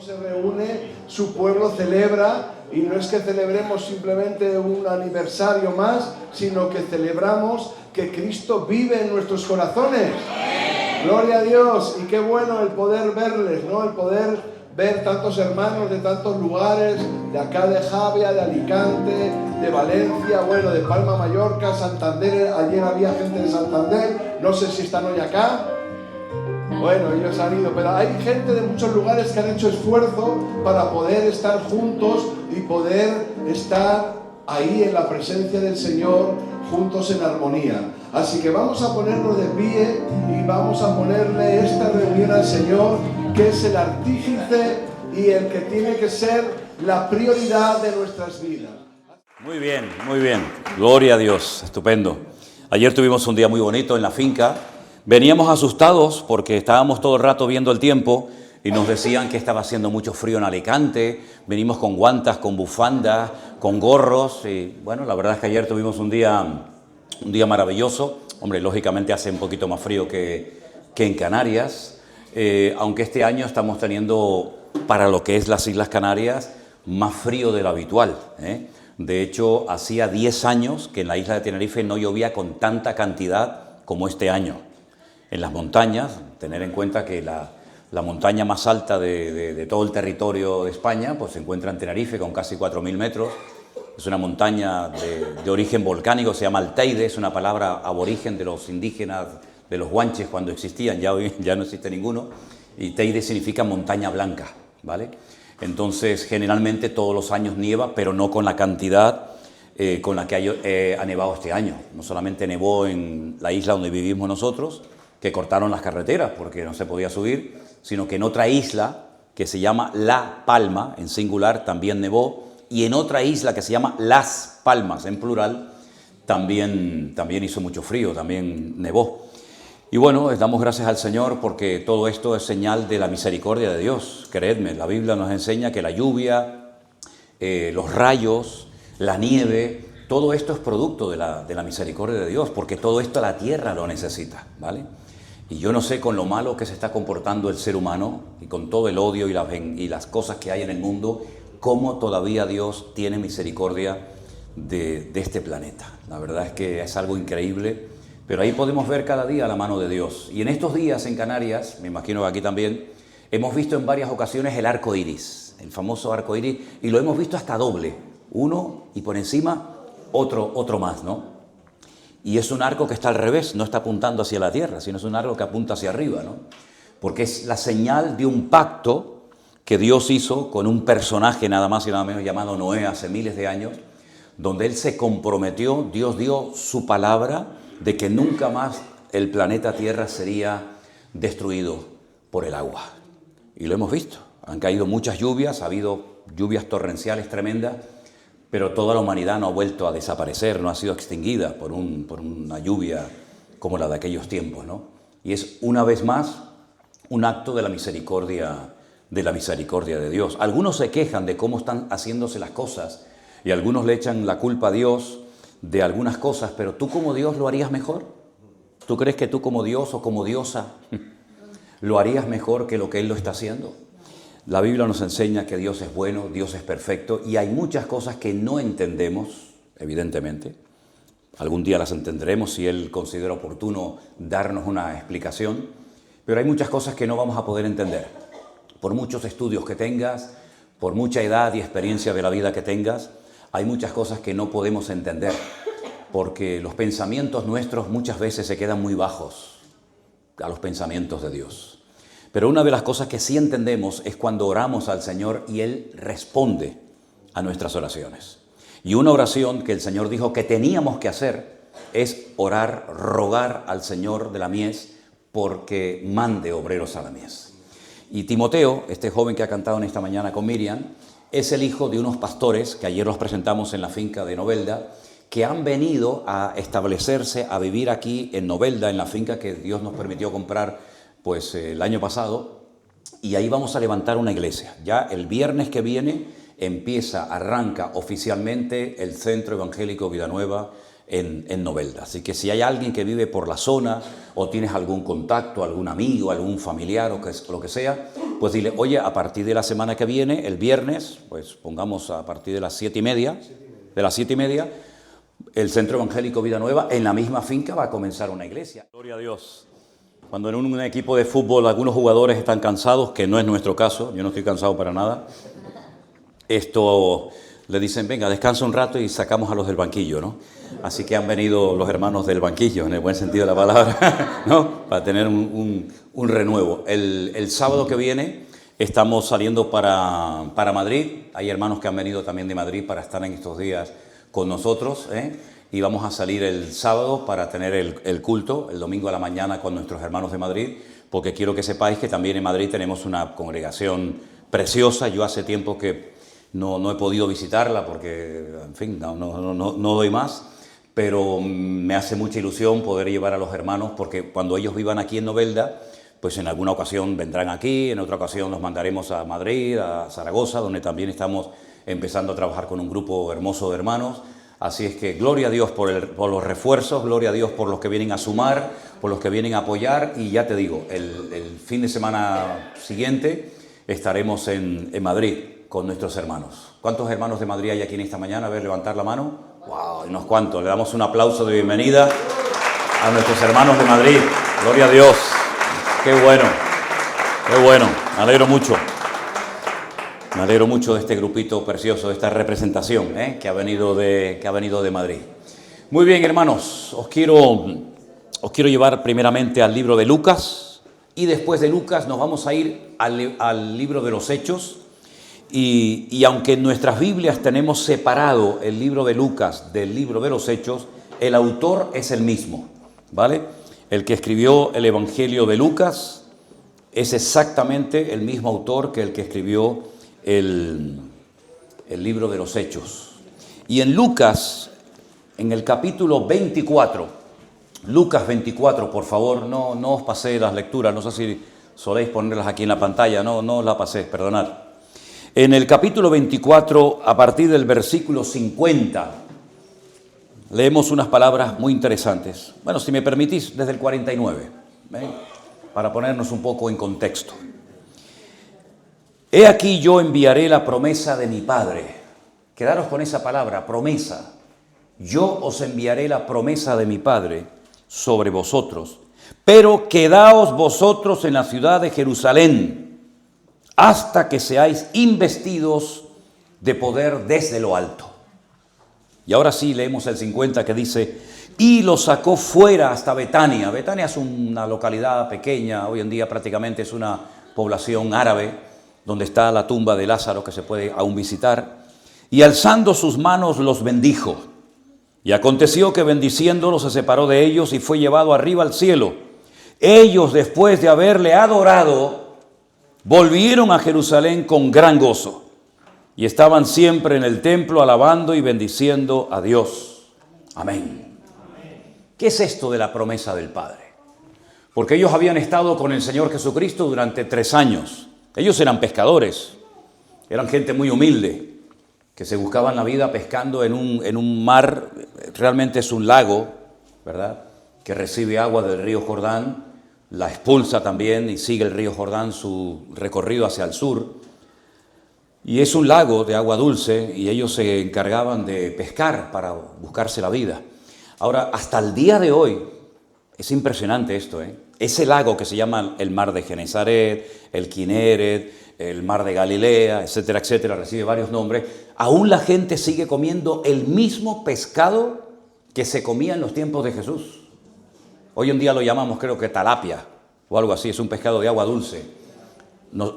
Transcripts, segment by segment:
se reúne, su pueblo celebra, y no es que celebremos simplemente un aniversario más, sino que celebramos que Cristo vive en nuestros corazones. Gloria a Dios, y qué bueno el poder verles, ¿no? El poder ver tantos hermanos de tantos lugares, de acá de Javia, de Alicante, de Valencia, bueno, de Palma Mallorca, Santander. Ayer había gente de Santander, no sé si están hoy acá. Bueno, ellos han ido, pero hay gente de muchos lugares que han hecho esfuerzo para poder estar juntos y poder estar ahí en la presencia del Señor, juntos en armonía. Así que vamos a ponernos de pie y vamos a ponerle esta reunión al Señor, que es el artífice y el que tiene que ser la prioridad de nuestras vidas. Muy bien, muy bien. Gloria a Dios, estupendo. Ayer tuvimos un día muy bonito en la finca. Veníamos asustados porque estábamos todo el rato viendo el tiempo y nos decían que estaba haciendo mucho frío en Alicante. Venimos con guantas, con bufandas, con gorros y bueno, la verdad es que ayer tuvimos un día maravilloso. Hombre, lógicamente hace un poquito más frío que en Canarias, aunque este año estamos teniendo, para lo que es las Islas Canarias, más frío de lo habitual, ¿eh? De hecho, hacía 10 años que en la isla de Tenerife no llovía con tanta cantidad como este año. En las montañas, tener en cuenta que la montaña más alta de todo el territorio de España pues se encuentra en Tenerife con casi 4.000 metros. Es una montaña de origen volcánico, se llama el Teide, es una palabra aborigen de los indígenas, de los guanches cuando existían, ya hoy ya no existe ninguno, y Teide significa montaña blanca, ¿vale? Entonces, generalmente todos los años nieva, pero no con la cantidad con la que ha nevado este año. No solamente nevó en la isla donde vivimos nosotros, que cortaron las carreteras porque no se podía subir, sino que en otra isla que se llama La Palma, en singular, también nevó, y en otra isla que se llama Las Palmas, en plural, también hizo mucho frío, también nevó. Y bueno, damos gracias al Señor porque todo esto es señal de la misericordia de Dios. Creedme, la Biblia nos enseña que la lluvia, los rayos, la nieve, todo esto es producto de la misericordia de Dios, porque todo esto la tierra lo necesita, ¿vale? Y yo no sé con lo malo que se está comportando el ser humano y con todo el odio y las cosas que hay en el mundo, cómo todavía Dios tiene misericordia de este planeta. La verdad es que es algo increíble, pero ahí podemos ver cada día la mano de Dios. Y en estos días en Canarias, me imagino que aquí también, hemos visto en varias ocasiones el arco iris, el famoso arco iris, y lo hemos visto hasta doble, uno y por encima otro más, ¿no? Y es un arco que está al revés, no está apuntando hacia la tierra, sino es un arco que apunta hacia arriba, ¿no? Porque es la señal de un pacto que Dios hizo con un personaje nada más y nada menos llamado Noé hace miles de años, donde él se comprometió, Dios dio su palabra de que nunca más el planeta Tierra sería destruido por el agua. Y lo hemos visto, han caído muchas lluvias, ha habido lluvias torrenciales tremendas, pero toda la humanidad no ha vuelto a desaparecer, no ha sido extinguida por una lluvia como la de aquellos tiempos, ¿no? Y es una vez más un acto de la misericordia de Dios. Algunos se quejan de cómo están haciéndose las cosas y algunos le echan la culpa a Dios de algunas cosas, pero tú como Dios lo harías mejor. ¿Tú crees que tú como Dios o como diosa lo harías mejor que lo que Él lo está haciendo? La Biblia nos enseña que Dios es bueno, Dios es perfecto y hay muchas cosas que no entendemos, evidentemente. Algún día las entenderemos si Él considera oportuno darnos una explicación, pero hay muchas cosas que no vamos a poder entender. Por muchos estudios que tengas, por mucha edad y experiencia de la vida que tengas, hay muchas cosas que no podemos entender, porque los pensamientos nuestros muchas veces se quedan muy bajos a los pensamientos de Dios. Pero una de las cosas que sí entendemos es cuando oramos al Señor y Él responde a nuestras oraciones. Y una oración que el Señor dijo que teníamos que hacer es orar, rogar al Señor de la mies porque mande obreros a la mies. Y Timoteo, este joven que ha cantado en esta mañana con Miriam, es el hijo de unos pastores que ayer los presentamos en la finca de Novelda, que han venido a establecerse, a vivir aquí en Novelda, en la finca que Dios nos permitió comprar pues el año pasado, y ahí vamos a levantar una iglesia. Ya el viernes que viene arranca oficialmente el Centro Evangélico Vida Nueva en Novelda. Así que si hay alguien que vive por la zona o tienes algún contacto, algún amigo, algún familiar o lo que sea, pues dile, oye, a partir de la semana que viene, el viernes, pues pongamos a partir de las 7:30, el Centro Evangélico Vida Nueva, en la misma finca va a comenzar una iglesia. Gloria a Dios. Cuando en un equipo de fútbol algunos jugadores están cansados, que no es nuestro caso, yo no estoy cansado para nada, le dicen, venga, descansa un rato y sacamos a los del banquillo, ¿no? Así que han venido los hermanos del banquillo, en el buen sentido de la palabra, ¿no? Para tener un renuevo. El sábado que viene estamos saliendo para Madrid. Hay hermanos que han venido también de Madrid para estar en estos días con nosotros, y vamos a salir el sábado para tener el culto, el domingo a la mañana con nuestros hermanos de Madrid, porque quiero que sepáis que también en Madrid tenemos una congregación preciosa. Yo hace tiempo que no he podido visitarla porque, en fin, no doy más, pero me hace mucha ilusión poder llevar a los hermanos, porque cuando ellos vivan aquí en Novelda, pues en alguna ocasión vendrán aquí, en otra ocasión los mandaremos a Madrid, a Zaragoza, donde también estamos empezando a trabajar con un grupo hermoso de hermanos. Así es que gloria a Dios por los refuerzos, gloria a Dios por los que vienen a sumar, por los que vienen a apoyar, y ya te digo, el fin de semana siguiente estaremos en Madrid con nuestros hermanos. ¿Cuántos hermanos de Madrid hay aquí en esta mañana? A ver, levantar la mano. ¡Wow! Unos cuantos. Le damos un aplauso de bienvenida a nuestros hermanos de Madrid. Gloria a Dios. ¡Qué bueno! ¡Qué bueno! Me alegro mucho. Me alegro mucho de este grupito precioso, de esta representación que ha venido de Madrid. Muy bien, hermanos. Os quiero llevar primeramente al libro de Lucas, y después de Lucas nos vamos a ir al libro de los Hechos. Y aunque en nuestras Biblias tenemos separado el libro de Lucas del libro de los Hechos, el autor es el mismo, ¿vale? El que escribió el Evangelio de Lucas es exactamente el mismo autor que el que escribió el libro de los Hechos. Y en Lucas, en el capítulo 24, Lucas 24, por favor, no os pasé las lecturas, no sé si soléis ponerlas aquí en la pantalla, no os las pasé, perdonad. En el capítulo 24, a partir del versículo 50, leemos unas palabras muy interesantes. Bueno, si me permitís, desde el 49, para ponernos un poco en contexto. He aquí yo enviaré la promesa de mi Padre. Quedaros con esa palabra, promesa. Yo os enviaré la promesa de mi Padre sobre vosotros, pero quedaos vosotros en la ciudad de Jerusalén hasta que seáis investidos de poder desde lo alto. Y ahora sí leemos el 50 que dice, y lo sacó fuera hasta Betania. Betania es una localidad pequeña, hoy en día prácticamente es una población árabe, donde está la tumba de Lázaro que se puede aún visitar. Y alzando sus manos los bendijo. Y aconteció que bendiciéndolos se separó de ellos y fue llevado arriba al cielo. Ellos, después de haberle adorado, volvieron a Jerusalén con gran gozo y estaban siempre en el templo alabando y bendiciendo a Dios. Amén. ¿Qué es esto de la promesa del Padre? Porque ellos habían estado con el Señor Jesucristo durante 3 años. Ellos eran pescadores, eran gente muy humilde, que se buscaban la vida pescando en un mar, realmente es un lago, ¿verdad?, que recibe agua del río Jordán, la expulsa también y sigue el río Jordán su recorrido hacia el sur. Y es un lago de agua dulce y ellos se encargaban de pescar para buscarse la vida. Ahora, hasta el día de hoy, es impresionante esto, ese lago que se llama el mar de Genesaret, el Kineret, el mar de Galilea, etcétera, etcétera, recibe varios nombres. Aún la gente sigue comiendo el mismo pescado que se comía en los tiempos de Jesús. Hoy en día lo llamamos, creo que talapia o algo así, es un pescado de agua dulce.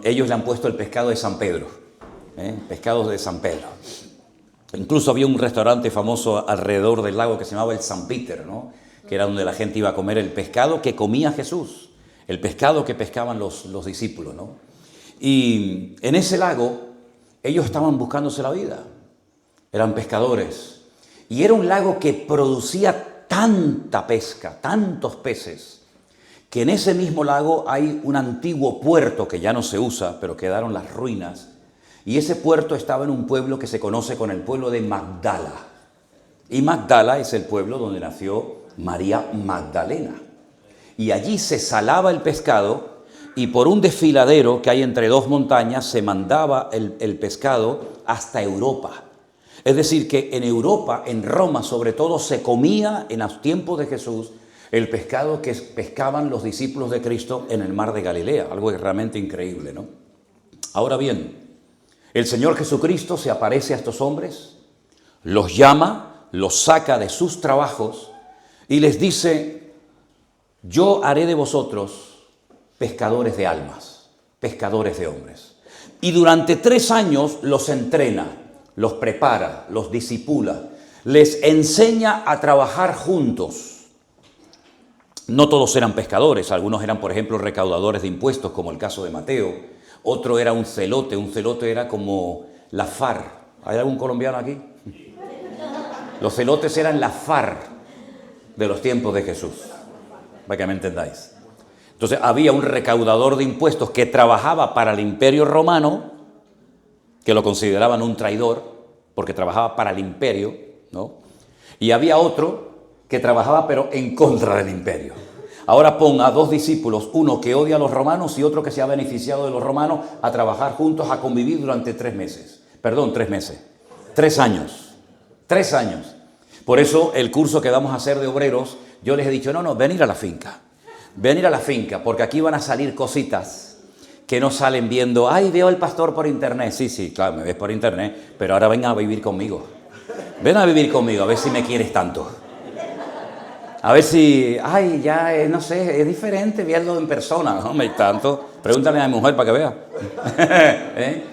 Ellos le han puesto el pescado de San Pedro, pescados de San Pedro. Incluso había un restaurante famoso alrededor del lago que se llamaba el San Peter, ¿no?, que era donde la gente iba a comer el pescado que comía Jesús, el pescado que pescaban los discípulos, ¿no? Y en ese lago ellos estaban buscándose la vida, eran pescadores, y era un lago que producía tanta pesca, tantos peces, que en ese mismo lago hay un antiguo puerto que ya no se usa, pero quedaron las ruinas, y ese puerto estaba en un pueblo que se conoce con el pueblo de Magdala. Y Magdala es el pueblo donde nació María Magdalena. Y allí se salaba el pescado y por un desfiladero que hay entre dos montañas se mandaba el pescado hasta Europa. Es decir, que en Europa, en Roma sobre todo, se comía en los tiempos de Jesús el pescado que pescaban los discípulos de Cristo en el mar de Galilea. Algo realmente increíble, ¿no? Ahora bien, el Señor Jesucristo se aparece a estos hombres, los llama, los saca de sus trabajos y les dice: yo haré de vosotros pescadores de almas, pescadores de hombres. Y durante 3 años los entrena, los prepara, los discipula, les enseña a trabajar juntos. No todos eran pescadores, algunos eran, por ejemplo, recaudadores de impuestos, como el caso de Mateo. Otro era un celote era como la FARC. ¿Hay algún colombiano aquí? Los celotes eran la FARC de los tiempos de Jesús, para que me entendáis. Entonces había un recaudador de impuestos que trabajaba para el Imperio Romano, que lo consideraban un traidor, porque trabajaba para el imperio, ¿no? Y había otro que trabajaba pero en contra del imperio. Ahora pon a 2 discípulos, uno que odia a los romanos y otro que se ha beneficiado de los romanos, a trabajar juntos, a convivir durante 3 meses. Perdón, 3 meses. 3 años. 3 años. Por eso el curso que vamos a hacer de obreros, yo les he dicho, no, venir a la finca. Venir a la finca, porque aquí van a salir cositas que no salen viendo, ay, veo al pastor por internet. Sí, claro, me ves por internet, pero ahora ven a vivir conmigo. Ven a vivir conmigo, a ver si me quieres tanto. A ver si, ay, ya, no sé, es diferente verlo en persona. No me tanto. Pregúntale a mi mujer para que vea. ¿Eh?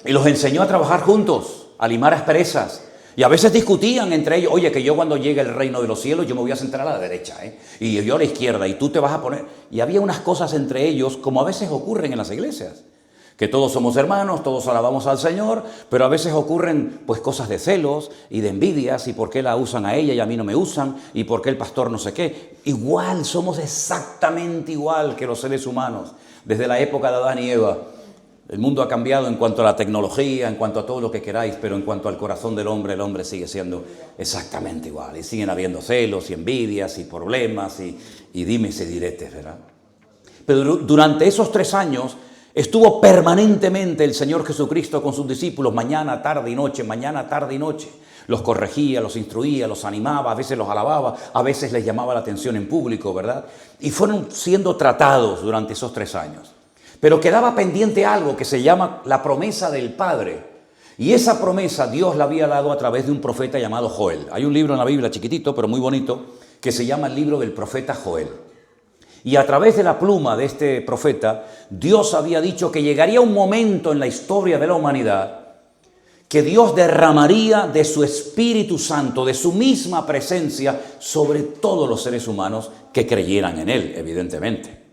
Y los enseñó a trabajar juntos, a limar asperezas. Y a veces discutían entre ellos, oye, que yo cuando llegue el reino de los cielos, yo me voy a sentar a la derecha, y yo a la izquierda, y tú te vas a poner. Y había unas cosas entre ellos, como a veces ocurren en las iglesias. Que todos somos hermanos, todos alabamos al Señor, pero a veces ocurren pues cosas de celos y de envidias, y por qué la usan a ella y a mí no me usan, y por qué el pastor no sé qué. Igual, somos exactamente igual que los seres humanos, desde la época de Adán y Eva. El mundo ha cambiado en cuanto a la tecnología, en cuanto a todo lo que queráis, pero en cuanto al corazón del hombre, el hombre sigue siendo exactamente igual. Y siguen habiendo celos y envidias y problemas y dimes y diretes, ¿verdad? Pero durante esos 3 años estuvo permanentemente el Señor Jesucristo con sus discípulos, mañana, tarde y noche, mañana, tarde y noche. Los corregía, los instruía, los animaba, a veces los alababa, a veces les llamaba la atención en público, ¿verdad? Y fueron siendo tratados durante esos 3 años. Pero quedaba pendiente algo que se llama la promesa del Padre. Y esa promesa Dios la había dado a través de un profeta llamado Joel. Hay un libro en la Biblia chiquitito, pero muy bonito, que se llama el libro del profeta Joel. Y a través de la pluma de este profeta, Dios había dicho que llegaría un momento en la historia de la humanidad que Dios derramaría de su Espíritu Santo, de su misma presencia, sobre todos los seres humanos que creyeran en Él, evidentemente.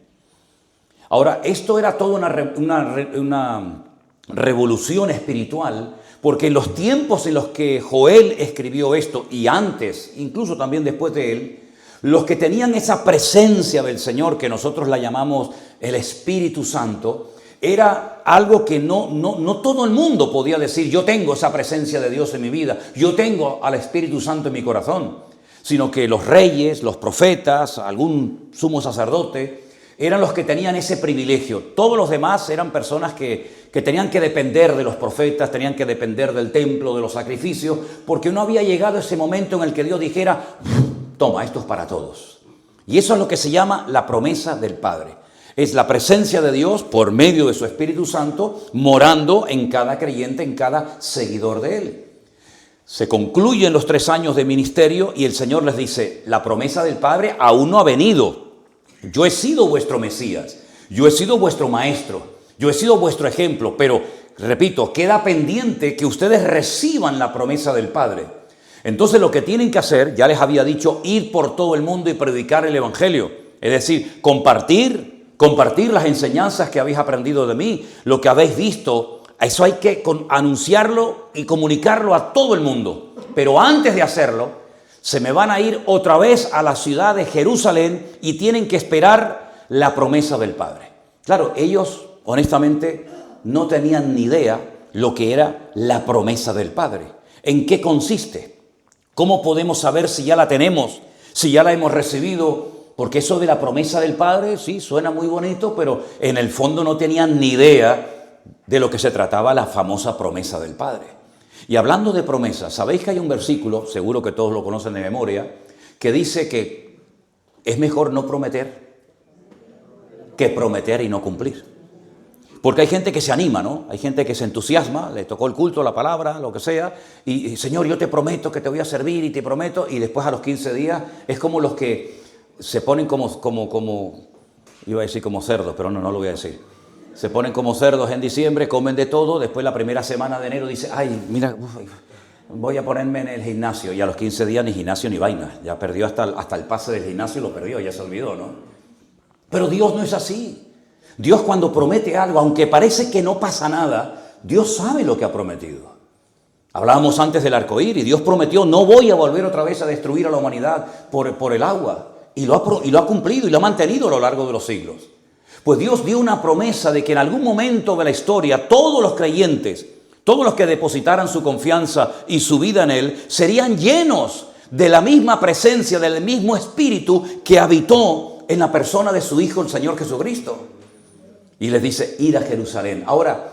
Ahora, esto era toda una revolución espiritual, porque en los tiempos en los que Joel escribió esto, y antes, incluso también después de él, los que tenían esa presencia del Señor, que nosotros la llamamos el Espíritu Santo, era algo que no todo el mundo podía decir, yo tengo esa presencia de Dios en mi vida, yo tengo al Espíritu Santo en mi corazón, sino que los reyes, los profetas, algún sumo sacerdote, eran los que tenían ese privilegio. Todos los demás eran personas que tenían que depender de los profetas, tenían que depender del templo, de los sacrificios, porque no había llegado ese momento en el que Dios dijera, toma, esto es para todos. Y eso es lo que se llama la promesa del Padre. Es la presencia de Dios por medio de su Espíritu Santo morando en cada creyente, en cada seguidor de Él. Se concluyen los 3 años de ministerio y el Señor les dice, la promesa del Padre aún no ha venido. Yo he sido vuestro Mesías, yo he sido vuestro maestro, yo he sido vuestro ejemplo, pero, repito, queda pendiente que ustedes reciban la promesa del Padre. Entonces lo que tienen que hacer, ya les había dicho, ir por todo el mundo y predicar el Evangelio. Es decir, compartir las enseñanzas que habéis aprendido de mí, lo que habéis visto, eso hay que anunciarlo y comunicarlo a todo el mundo. Pero antes de hacerlo, se me van a ir otra vez a la ciudad de Jerusalén y tienen que esperar la promesa del Padre. Claro, ellos honestamente no tenían ni idea lo que era la promesa del Padre. ¿En qué consiste? ¿Cómo podemos saber si ya la tenemos, si ya la hemos recibido? Porque eso de la promesa del Padre, sí, suena muy bonito, pero en el fondo no tenían ni idea de lo que se trataba la famosa promesa del Padre. Y hablando de promesas, ¿sabéis que hay un versículo, seguro que todos lo conocen de memoria, que dice que es mejor no prometer que prometer y no cumplir? Porque hay gente que se anima, ¿no? Hay gente que se entusiasma, le tocó el culto, la palabra, lo que sea, y Señor, yo te prometo que te voy a servir y te prometo, y después a los 15 días es como los que se ponen iba a decir como cerdos, pero no lo voy a decir. Se ponen como cerdos en diciembre, comen de todo, después la primera semana de enero dice, ay, mira, voy a ponerme en el gimnasio, y a los 15 días ni gimnasio ni vaina, ya perdió hasta el pase del gimnasio, lo perdió, ya se olvidó, ¿no? Pero Dios no es así. Dios cuando promete algo, aunque parece que no pasa nada, Dios sabe lo que ha prometido. Hablábamos antes del arco iris, Dios prometió, no voy a volver otra vez a destruir a la humanidad por el agua. Y lo ha cumplido y lo ha mantenido a lo largo de los siglos. Pues Dios dio una promesa de que en algún momento de la historia todos los creyentes, todos los que depositaran su confianza y su vida en Él, serían llenos de la misma presencia, del mismo espíritu que habitó en la persona de su Hijo, el Señor Jesucristo. Y les dice, ir a Jerusalén. Ahora,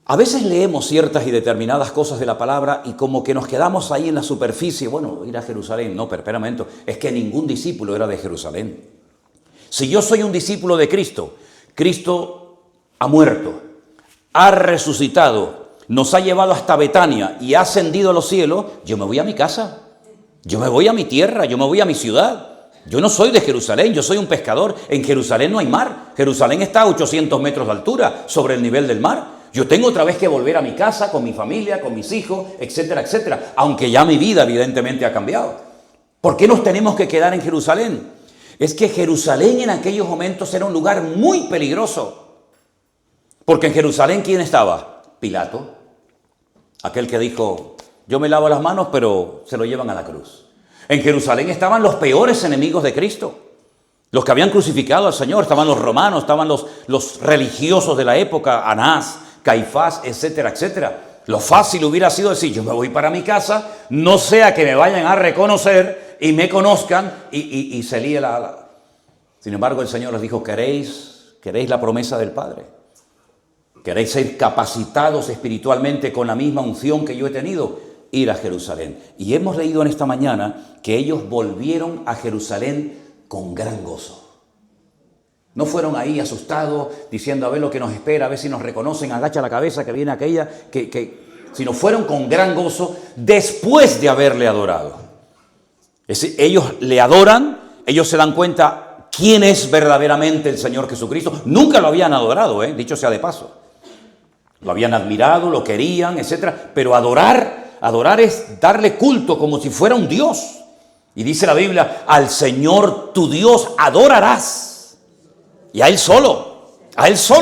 a veces leemos ciertas y determinadas cosas de la palabra y como que nos quedamos ahí en la superficie. Bueno, ir a Jerusalén. No, pero espera un momento. Es que ningún discípulo era de Jerusalén. Si yo soy un discípulo de Cristo, Cristo ha muerto, ha resucitado, nos ha llevado hasta Betania y ha ascendido a los cielos, yo me voy a mi casa. Yo me voy a mi tierra, yo me voy a mi ciudad. Yo no soy de Jerusalén, yo soy un pescador. En Jerusalén no hay mar. Jerusalén está a 800 metros de altura sobre el nivel del mar. Yo tengo otra vez que volver a mi casa, con mi familia, con mis hijos, etcétera, etcétera. Aunque ya mi vida evidentemente ha cambiado. ¿Por qué nos tenemos que quedar en Jerusalén? Es que Jerusalén en aquellos momentos era un lugar muy peligroso. Porque en Jerusalén, ¿quién estaba? Pilato. Aquel que dijo, yo me lavo las manos, pero se lo llevan a la cruz. En Jerusalén estaban los peores enemigos de Cristo. Los que habían crucificado al Señor. Estaban los romanos, estaban los religiosos de la época, Anás, Caifás, etcétera, etcétera. Lo fácil hubiera sido decir, yo me voy para mi casa, no sea que me vayan a reconocer y me conozcan y se líe la... Sin embargo, el Señor les dijo, ¿queréis la promesa del Padre? ¿Queréis ser capacitados espiritualmente con la misma unción que yo he tenido? Ir a Jerusalén. Y hemos leído en esta mañana que ellos volvieron a Jerusalén con gran gozo. No fueron ahí asustados, diciendo a ver lo que nos espera, a ver si nos reconocen, agacha la cabeza que viene aquella, sino fueron con gran gozo después de haberle adorado. Es decir, ellos le adoran, ellos se dan cuenta quién es verdaderamente el Señor Jesucristo. Nunca lo habían adorado, dicho sea de paso. Lo habían admirado, lo querían, etcétera, pero adorar es darle culto como si fuera un Dios. Y dice la Biblia, al Señor tu Dios adorarás. Y a Él solo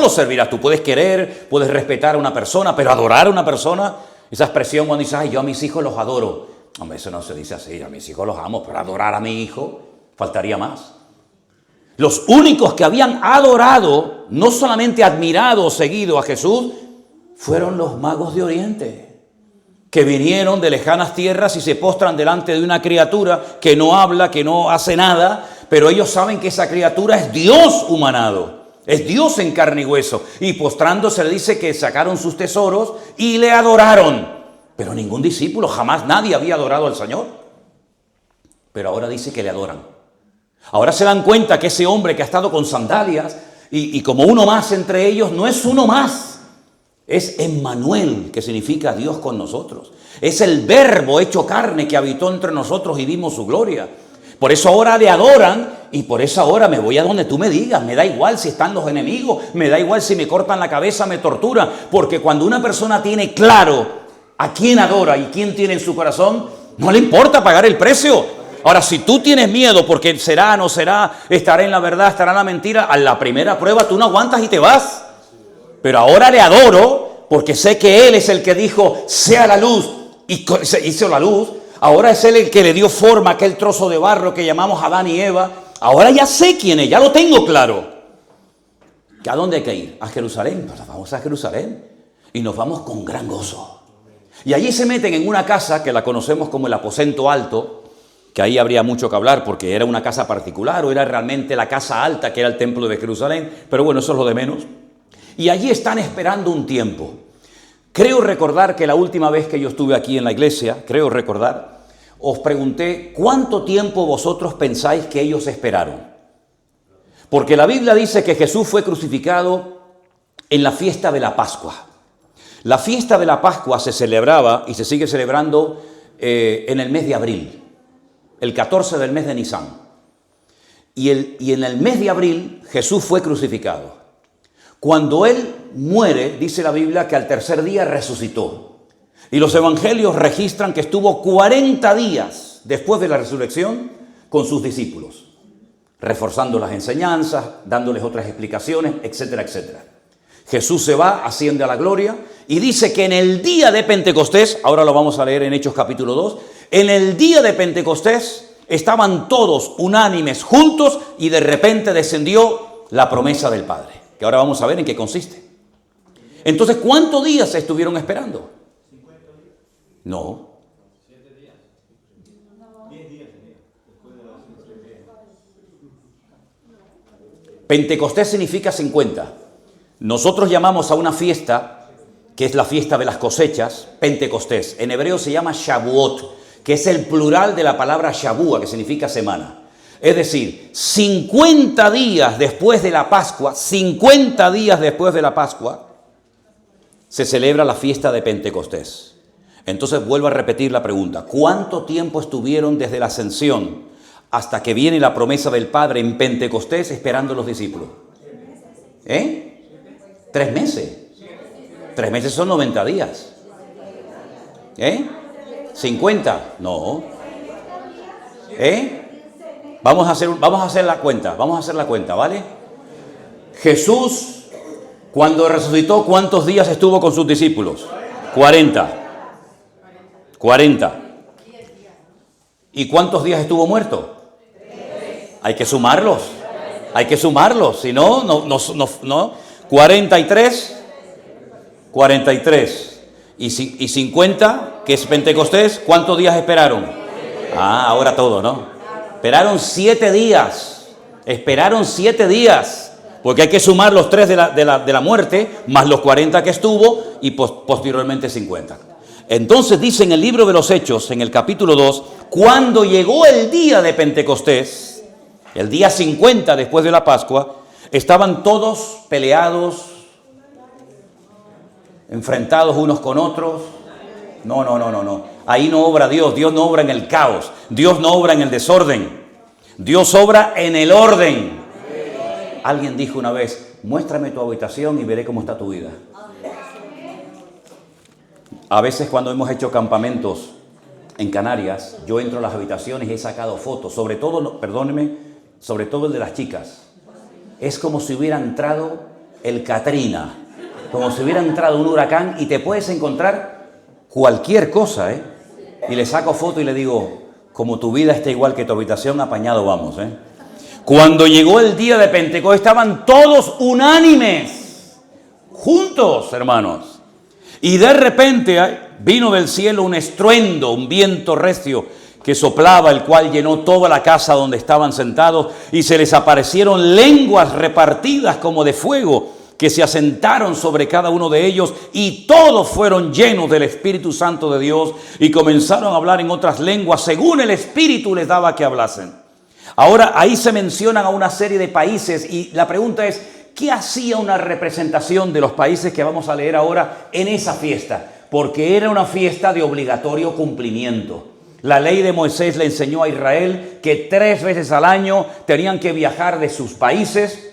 servirás. Tú puedes querer, puedes respetar a una persona, pero adorar a una persona, esa expresión cuando dices, ay, yo a mis hijos los adoro. Hombre, eso no se dice así, a mis hijos los amo, pero adorar a mi hijo, faltaría más. Los únicos que habían adorado, no solamente admirado o seguido a Jesús, fueron los magos de Oriente, que vinieron de lejanas tierras y se postran delante de una criatura que no habla, que no hace nada, pero ellos saben que esa criatura es Dios humanado, es Dios en carne y hueso. Y postrándose le dice que sacaron sus tesoros y le adoraron. Pero ningún discípulo, jamás nadie había adorado al Señor. Pero ahora dice que le adoran. Ahora se dan cuenta que ese hombre que ha estado con sandalias y como uno más entre ellos, no es uno más. Es Emmanuel, que significa Dios con nosotros. Es el Verbo hecho carne que habitó entre nosotros y vimos su gloria. Por eso ahora le adoran y por eso ahora me voy a donde tú me digas. Me da igual si están los enemigos, me da igual si me cortan la cabeza, me torturan. Porque cuando una persona tiene claro a quién adora y quién tiene en su corazón, no le importa pagar el precio. Ahora, si tú tienes miedo porque será, no será, estará en la verdad, estará en la mentira, a la primera prueba tú no aguantas y te vas. Pero ahora le adoro porque sé que Él es el que dijo, sea la luz, y se hizo la luz. Ahora es Él el que le dio forma a aquel trozo de barro que llamamos Adán y Eva. Ahora ya sé quién es, ya lo tengo claro. ¿A dónde hay que ir? A Jerusalén. Pues vamos a Jerusalén y nos vamos con gran gozo. Y allí se meten en una casa que la conocemos como el aposento alto, que ahí habría mucho que hablar porque era una casa particular o era realmente la casa alta que era el templo de Jerusalén, pero bueno, eso es lo de menos. Y allí están esperando un tiempo. Creo recordar que la última vez que yo estuve aquí en la iglesia, os pregunté ¿cuánto tiempo vosotros pensáis que ellos esperaron? Porque la Biblia dice que Jesús fue crucificado en la fiesta de la Pascua. La fiesta de la Pascua se celebraba y se sigue celebrando en el mes de abril, el 14 del mes de Nisan. Y en el mes de abril Jesús fue crucificado. Cuando Él muere, dice la Biblia que al tercer día resucitó. Y los evangelios registran que estuvo 40 días después de la resurrección con sus discípulos, reforzando las enseñanzas, dándoles otras explicaciones, etcétera, etcétera. Jesús se va, asciende a la gloria y dice que en el día de Pentecostés, ahora lo vamos a leer en Hechos capítulo 2, en el día de Pentecostés estaban todos unánimes juntos y de repente descendió la promesa del Padre, que ahora vamos a ver en qué consiste. Entonces, ¿cuántos días se estuvieron esperando? No. Pentecostés significa 50. Nosotros llamamos a una fiesta, que es la fiesta de las cosechas, Pentecostés. En hebreo se llama Shavuot, que es el plural de la palabra Shavua, que significa semana. Es decir, 50 días después de la Pascua, 50 días después de la Pascua, se celebra la fiesta de Pentecostés. Entonces vuelvo a repetir la pregunta. ¿Cuánto tiempo estuvieron desde la ascensión hasta que viene la promesa del Padre en Pentecostés esperando los discípulos? 3 meses. 3 meses son 90 días. 50. No. Vamos a hacer la cuenta, ¿vale? Jesús, cuando resucitó, ¿cuántos días estuvo con sus discípulos? 40. ¿Y cuántos días estuvo muerto? 3. Hay que sumarlos, si no, no. 43. Y 50, que es Pentecostés, ¿cuántos días esperaron? Ahora todo, ¿no? Esperaron 7 días. Porque hay que sumar los 3 de la muerte, más los 40 que estuvo, y posteriormente 50. Entonces dice en el libro de los Hechos, en el capítulo 2, cuando llegó el día de Pentecostés, el día 50 después de la Pascua, estaban todos peleados, enfrentados unos con otros. No. Ahí no obra Dios. Dios no obra en el caos. Dios no obra en el desorden. Dios obra en el orden. Alguien dijo una vez, muéstrame tu habitación y veré cómo está tu vida. A veces cuando hemos hecho campamentos en Canarias, yo entro a las habitaciones y he sacado fotos, sobre todo el de las chicas. Es como si hubiera entrado el Katrina, como si hubiera entrado un huracán y te puedes encontrar cualquier cosa, Y le saco foto y le digo, como tu vida está igual que tu habitación, apañado vamos, Cuando llegó el día de Pentecostés estaban todos unánimes, juntos, hermanos. Y de repente vino del cielo un estruendo, un viento recio que soplaba, el cual llenó toda la casa donde estaban sentados, y se les aparecieron lenguas repartidas como de fuego, que se asentaron sobre cada uno de ellos, y todos fueron llenos del Espíritu Santo de Dios, y comenzaron a hablar en otras lenguas, según el Espíritu les daba que hablasen. Ahora, ahí se mencionan a una serie de países, y la pregunta es, ¿qué hacía una representación de los países que vamos a leer ahora en esa fiesta? Porque era una fiesta de obligatorio cumplimiento. La ley de Moisés le enseñó a Israel que 3 veces al año tenían que viajar de sus países,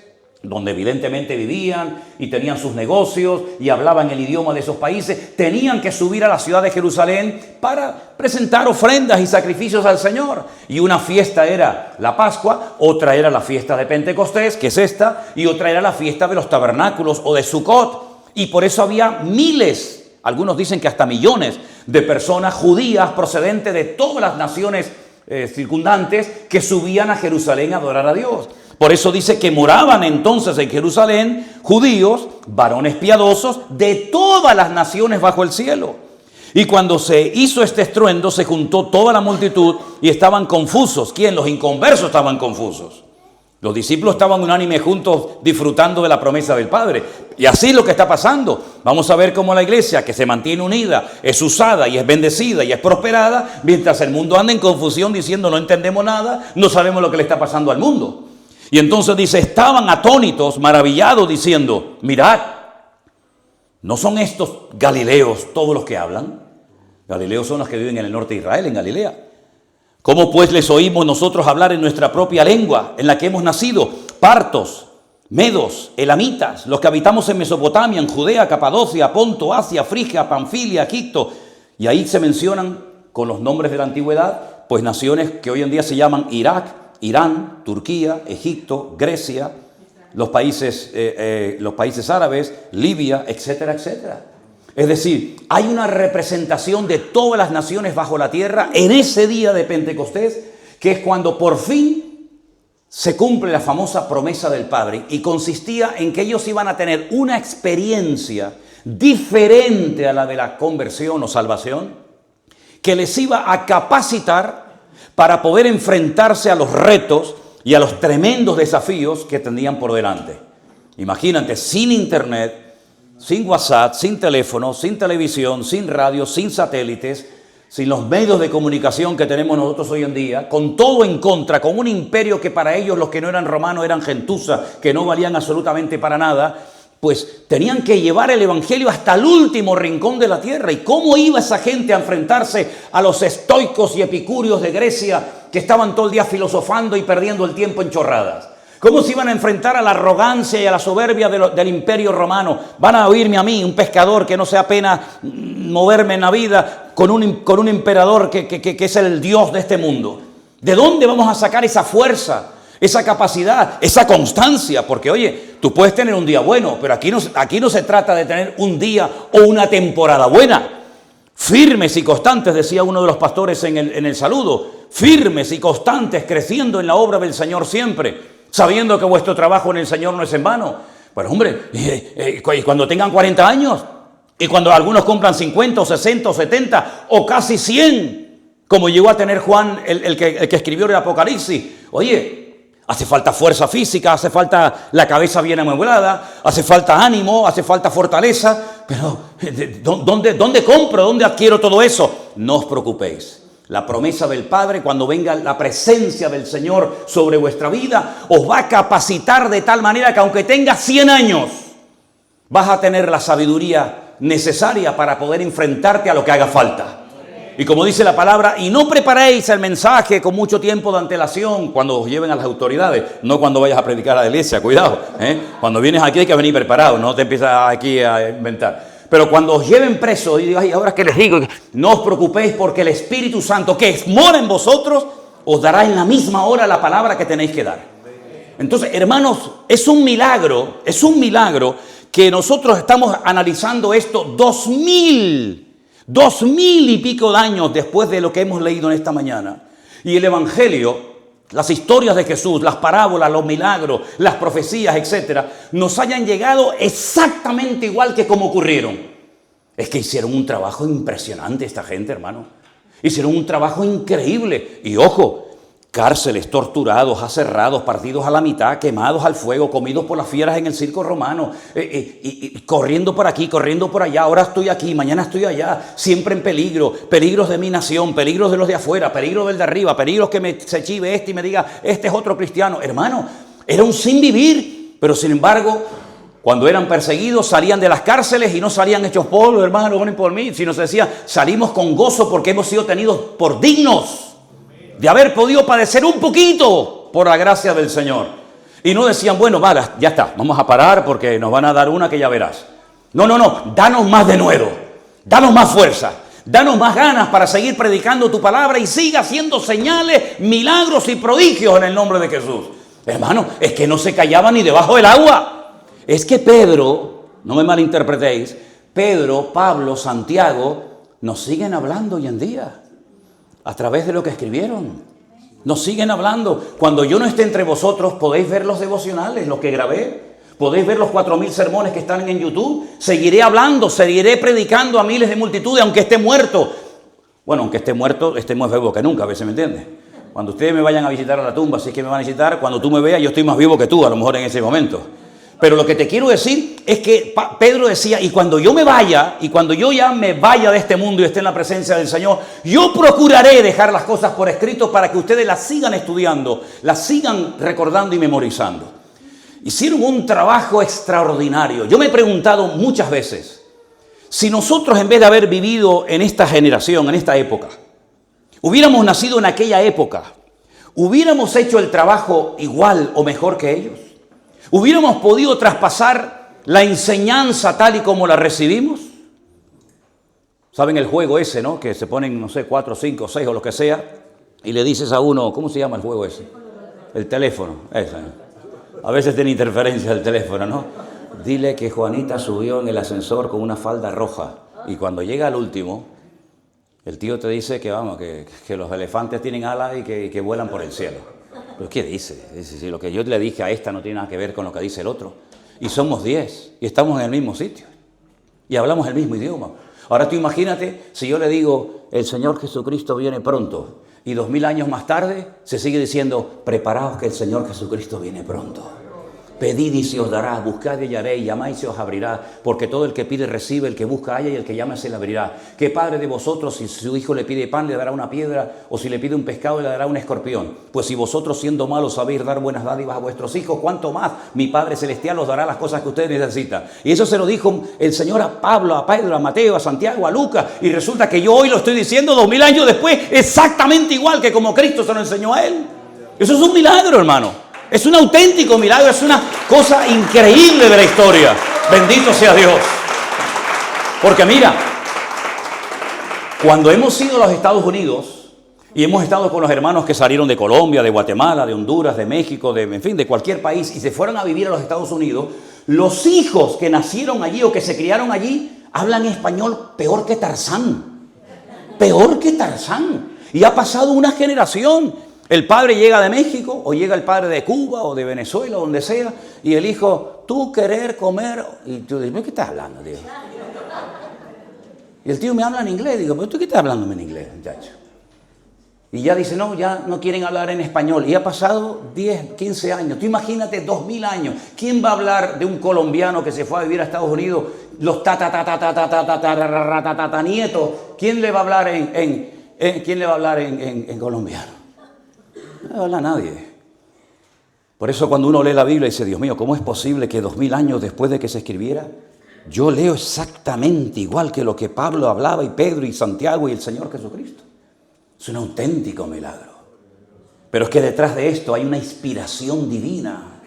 donde evidentemente vivían y tenían sus negocios y hablaban el idioma de esos países, tenían que subir a la ciudad de Jerusalén para presentar ofrendas y sacrificios al Señor. Y una fiesta era la Pascua, otra era la fiesta de Pentecostés, que es esta, y otra era la fiesta de los tabernáculos o de Sucot. Y por eso había miles, algunos dicen que hasta millones, de personas judías procedentes de todas las naciones circundantes que subían a Jerusalén a adorar a Dios. Por eso dice que moraban entonces en Jerusalén judíos, varones piadosos de todas las naciones bajo el cielo. Y cuando se hizo este estruendo, se juntó toda la multitud y estaban confusos. ¿Quién? Los inconversos estaban confusos. Los discípulos estaban unánimes juntos disfrutando de la promesa del Padre. Y así es lo que está pasando. Vamos a ver cómo la iglesia, que se mantiene unida, es usada y es bendecida y es prosperada, mientras el mundo anda en confusión diciendo no entendemos nada, no sabemos lo que le está pasando al mundo. Y entonces dice, estaban atónitos, maravillados, diciendo, mirad, ¿no son estos galileos todos los que hablan? Galileos son los que viven en el norte de Israel, en Galilea. ¿Cómo pues les oímos nosotros hablar en nuestra propia lengua, en la que hemos nacido? Partos, medos, elamitas, los que habitamos en Mesopotamia, en Judea, Capadocia, Ponto, Asia, Frigia, Panfilia, Egipto. Y ahí se mencionan con los nombres de la antigüedad, pues naciones que hoy en día se llaman Irak, Irán, Turquía, Egipto, Grecia, los países árabes, Libia, etcétera, etcétera. Es decir, hay una representación de todas las naciones bajo la tierra en ese día de Pentecostés, que es cuando por fin se cumple la famosa promesa del Padre, y consistía en que ellos iban a tener una experiencia diferente a la de la conversión o salvación, que les iba a capacitar para poder enfrentarse a los retos y a los tremendos desafíos que tendrían por delante. Imagínate, sin internet, sin WhatsApp, sin teléfono, sin televisión, sin radio, sin satélites, sin los medios de comunicación que tenemos nosotros hoy en día, con todo en contra, con un imperio que para ellos los que no eran romanos eran gentuza, que no valían absolutamente para nada, pues tenían que llevar el evangelio hasta el último rincón de la tierra. ¿Y cómo iba esa gente a enfrentarse a los estoicos y epicúreos de Grecia que estaban todo el día filosofando y perdiendo el tiempo en chorradas? ¿Cómo se iban a enfrentar a la arrogancia y a la soberbia del imperio romano? Van a oírme a mí, un pescador que no sea pena moverme en la vida con un emperador que es el Dios de este mundo. ¿De dónde vamos a sacar esa fuerza, esa capacidad, esa constancia? Porque oye, tú puedes tener un día bueno, pero aquí no se trata de tener un día o una temporada buena. Firmes y constantes, decía uno de los pastores en el saludo, firmes y constantes, creciendo en la obra del Señor siempre, sabiendo que vuestro trabajo en el Señor no es en vano. Pues hombre, cuando tengan 40 años, y cuando algunos cumplan 50 o 60 o 70 o casi 100, como llegó a tener Juan, el que escribió el Apocalipsis, oye, hace falta fuerza física, hace falta la cabeza bien amueblada, hace falta ánimo, hace falta fortaleza, pero ¿dónde compro? ¿Dónde adquiero todo eso? No os preocupéis. La promesa del Padre, cuando venga la presencia del Señor sobre vuestra vida, os va a capacitar de tal manera que aunque tengas 100 años, vas a tener la sabiduría necesaria para poder enfrentarte a lo que haga falta. Y como dice la palabra, y no preparéis el mensaje con mucho tiempo de antelación cuando os lleven a las autoridades, no cuando vayas a predicar a la iglesia, cuidado, Cuando vienes aquí hay que venir preparado, no te empiezas aquí a inventar. Pero cuando os lleven preso y digo, ay, ahora que les digo, no os preocupéis porque el Espíritu Santo que mora en vosotros os dará en la misma hora la palabra que tenéis que dar. Entonces, hermanos, es un milagro que nosotros estamos analizando esto 2000 y pico de años después de lo que hemos leído en esta mañana. Y el Evangelio, las historias de Jesús, las parábolas, los milagros, las profecías, etcétera, nos hayan llegado exactamente igual que como ocurrieron. Es que hicieron un trabajo impresionante esta gente, hermano. Hicieron un trabajo increíble. Y ojo, cárceles, torturados, aserrados, partidos a la mitad, quemados al fuego, comidos por las fieras en el circo romano, corriendo por aquí, corriendo por allá, ahora estoy aquí, mañana estoy allá, siempre en peligro, peligros de mi nación, peligros de los de afuera, peligros del de arriba, peligros que se chive este y me diga, este es otro cristiano. Hermano, era un sin vivir, pero sin embargo, cuando eran perseguidos, salían de las cárceles y no salían hechos polvo, hermano, oren por mí, sino se decía, salimos con gozo porque hemos sido tenidos por dignos de haber podido padecer un poquito por la gracia del Señor. Y no decían, bueno, vale, ya está, vamos a parar porque nos van a dar una que ya verás. No, danos más de nuevo, danos más fuerza, danos más ganas para seguir predicando tu palabra y siga haciendo señales, milagros y prodigios en el nombre de Jesús. Hermano, es que no se callaban ni debajo del agua. Es que Pedro, no me malinterpretéis, Pedro, Pablo, Santiago, nos siguen hablando hoy en día. A través de lo que escribieron. Nos siguen hablando. Cuando yo no esté entre vosotros, podéis ver los devocionales, los que grabé. Podéis ver los 4.000 sermones que están en YouTube. Seguiré hablando, seguiré predicando a miles de multitudes, aunque esté muerto. Bueno, aunque esté muerto, esté más vivo que nunca, a veces, ¿me entiendes? Cuando ustedes me vayan a visitar a la tumba, si es que me van a visitar, cuando tú me veas, yo estoy más vivo que tú, a lo mejor en ese momento. Pero lo que te quiero decir es que Pedro decía, y cuando yo me vaya, y cuando yo ya me vaya de este mundo y esté en la presencia del Señor, yo procuraré dejar las cosas por escrito para que ustedes las sigan estudiando, las sigan recordando y memorizando. Hicieron un trabajo extraordinario. Yo me he preguntado muchas veces, si nosotros en vez de haber vivido en esta generación, en esta época, hubiéramos nacido en aquella época, hubiéramos hecho el trabajo igual o mejor que ellos. ¿Hubiéramos podido traspasar la enseñanza tal y como la recibimos? ¿Saben el juego ese, no? Que se ponen, no sé, 4, 5, 6 o lo que sea, y le dices a uno, ¿cómo se llama el juego ese? El teléfono, ese. A veces tiene interferencia el teléfono, ¿no? Dile que Juanita subió en el ascensor con una falda roja, y cuando llega al último, el tío te dice que, vamos, que los elefantes tienen alas y que vuelan por el cielo. ¿Pero qué dice? Dice, si lo que yo le dije a esta no tiene nada que ver con lo que dice el otro. Y somos 10 y estamos en el mismo sitio. Y hablamos el mismo idioma. Ahora tú imagínate si yo le digo, el Señor Jesucristo viene pronto. Y 2000 años más tarde se sigue diciendo, preparaos que el Señor Jesucristo viene pronto. Pedid y se os dará, buscad y hallaréis, llamad y se os abrirá, porque todo el que pide recibe, el que busca halla y el que llama se le abrirá. ¿Qué padre de vosotros, si su hijo le pide pan, le dará una piedra, o si le pide un pescado, le dará un escorpión? Pues si vosotros, siendo malos, sabéis dar buenas dádivas a vuestros hijos, ¿cuánto más mi Padre Celestial os dará las cosas que ustedes necesitan? Y eso se lo dijo el Señor a Pablo, a Pedro, a Mateo, a Santiago, a Lucas, y resulta que yo hoy lo estoy diciendo 2000 años después, exactamente igual que como Cristo se lo enseñó a él. Eso es un milagro, hermano. Es un auténtico milagro, es una cosa increíble de la historia. Bendito sea Dios. Porque mira, cuando hemos ido a los Estados Unidos y hemos estado con los hermanos que salieron de Colombia, de Guatemala, de Honduras, de México, en fin, de cualquier país y se fueron a vivir a los Estados Unidos, los hijos que nacieron allí o que se criaron allí hablan español peor que Tarzán. Peor que Tarzán. Y ha pasado una generación. El padre llega de México, o llega el padre de Cuba, o de Venezuela, o donde sea, y el hijo, tú querer comer, y tú dices, ¿qué estás hablando, tío? Y el tío me habla en inglés, digo, ¿pero tú qué estás hablando en inglés, muchacho? Y ya dice, no, ya no quieren hablar en español, y ha pasado 10, 15 años, tú imagínate 2000 años, ¿quién va a hablar de un colombiano que se fue a vivir a Estados Unidos, los nietos? ¿Quién le va a hablar en colombiano? No habla nadie. Por eso cuando uno lee la Biblia dice, Dios mío, ¿cómo es posible que 2000 años después de que se escribiera, yo leo exactamente igual que lo que Pablo hablaba y Pedro y Santiago y el Señor Jesucristo? Es un auténtico milagro. Pero es que detrás de esto hay una inspiración divina.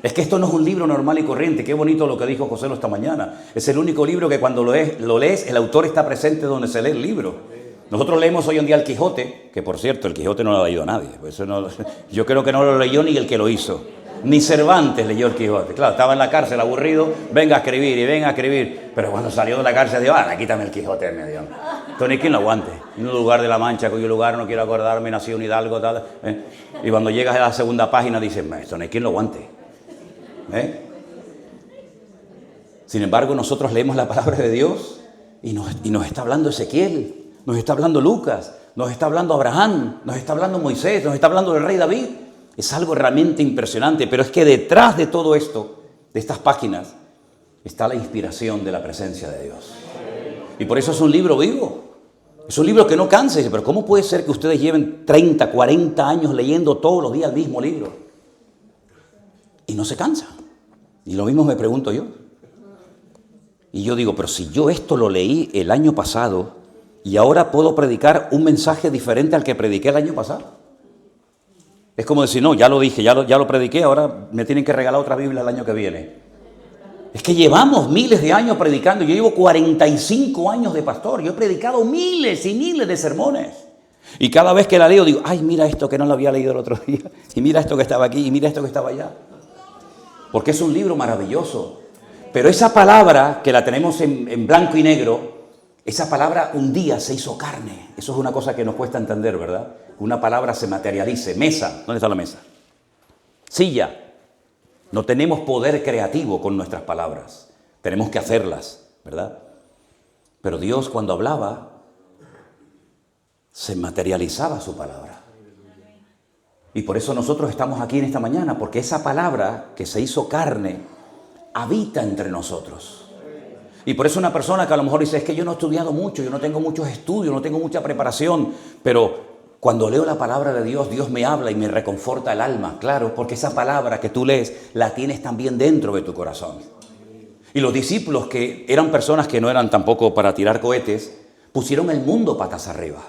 Es que esto no es un libro normal y corriente. Qué bonito lo que dijo José esta mañana. Es el único libro que cuando lo lees, el autor está presente donde se lee el libro. Nosotros leemos hoy en día el Quijote, que por cierto, el Quijote no lo ha leído nadie. Eso no, yo creo que no lo leyó ni el que lo hizo. Ni Cervantes leyó el Quijote. Claro, estaba en la cárcel aburrido, venga a escribir y venga a escribir. Pero cuando salió de la cárcel, dijo, quítame el Quijote en medio. Entonces, ¿quién lo aguante? En un lugar de la Mancha, cuyo lugar no quiero acordarme, nació un hidalgo, tal. Y cuando llegas a la segunda página, dices, esto no hay quien lo aguante. Sin embargo, nosotros leemos la palabra de Dios y nos está hablando Ezequiel. Nos está hablando Lucas, nos está hablando Abraham, nos está hablando Moisés, nos está hablando el rey David. Es algo realmente impresionante, pero es que detrás de todo esto, de estas páginas, está la inspiración de la presencia de Dios. Y por eso es un libro vivo. Es un libro que no cansa. Pero ¿cómo puede ser que ustedes lleven 30, 40 años leyendo todos los días el mismo libro? Y no se cansa. Y lo mismo me pregunto yo. Y yo digo, pero si yo esto lo leí el año pasado, y ahora puedo predicar un mensaje diferente al que prediqué el año pasado. Es como decir, no, ya lo dije, ya lo prediqué, ahora me tienen que regalar otra Biblia el año que viene. Es que llevamos miles de años predicando. Yo llevo 45 años de pastor. Yo he predicado miles y miles de sermones. Y cada vez que la leo digo, ay, mira esto que no lo había leído el otro día. Y mira esto que estaba aquí, y mira esto que estaba allá. Porque es un libro maravilloso. Pero esa palabra que la tenemos en blanco y negro, esa palabra un día se hizo carne. Eso es una cosa que nos cuesta entender, ¿verdad? Una palabra se materialice. Mesa. ¿Dónde está la mesa? Silla. No tenemos poder creativo con nuestras palabras. Tenemos que hacerlas, ¿verdad? Pero Dios, cuando hablaba, se materializaba su palabra. Y por eso nosotros estamos aquí en esta mañana, porque esa palabra que se hizo carne habita entre nosotros. Y por eso una persona que a lo mejor dice, es que yo no he estudiado mucho, yo no tengo muchos estudios, no tengo mucha preparación, pero cuando leo la palabra de Dios, Dios me habla y me reconforta el alma. Claro, porque esa palabra que tú lees la tienes también dentro de tu corazón. Y los discípulos, que eran personas que no eran tampoco para tirar cohetes, pusieron el mundo patas arriba.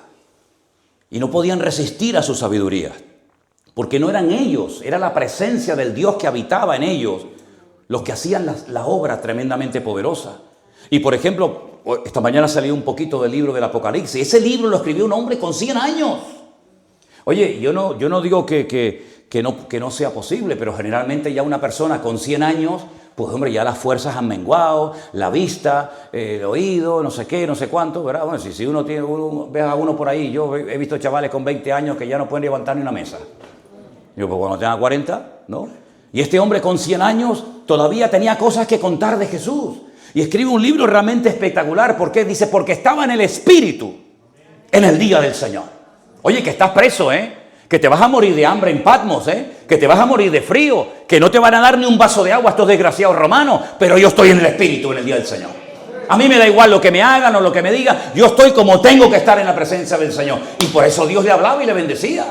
Y no podían resistir a su sabiduría. Porque no eran ellos, era la presencia del Dios que habitaba en ellos los que hacían la obra tremendamente poderosa. Y por ejemplo, esta mañana salió un poquito del libro del Apocalipsis. Ese libro lo escribió un hombre con 100 años. Oye, yo no digo que no sea posible, pero generalmente ya una persona con 100 años, pues hombre, ya las fuerzas han menguado, la vista, el oído, no sé qué, no sé cuánto, ¿verdad? Bueno, si uno ve a uno por ahí, yo he visto chavales con 20 años que ya no pueden levantar ni una mesa. Yo, pues cuando tenga 40, ¿no? Y este hombre con 100 años todavía tenía cosas que contar de Jesús. Y escribe un libro realmente espectacular. ¿Por qué? Dice, porque estaba en el Espíritu en el día del Señor. Oye, que estás preso, que te vas a morir de hambre en Patmos, que te vas a morir de frío, que no te van a dar ni un vaso de agua estos desgraciados romanos, pero yo estoy en el Espíritu en el día del Señor. A mí me da igual lo que me hagan o lo que me digan, yo estoy como tengo que estar en la presencia del Señor. Y por eso Dios le hablaba y le bendecía.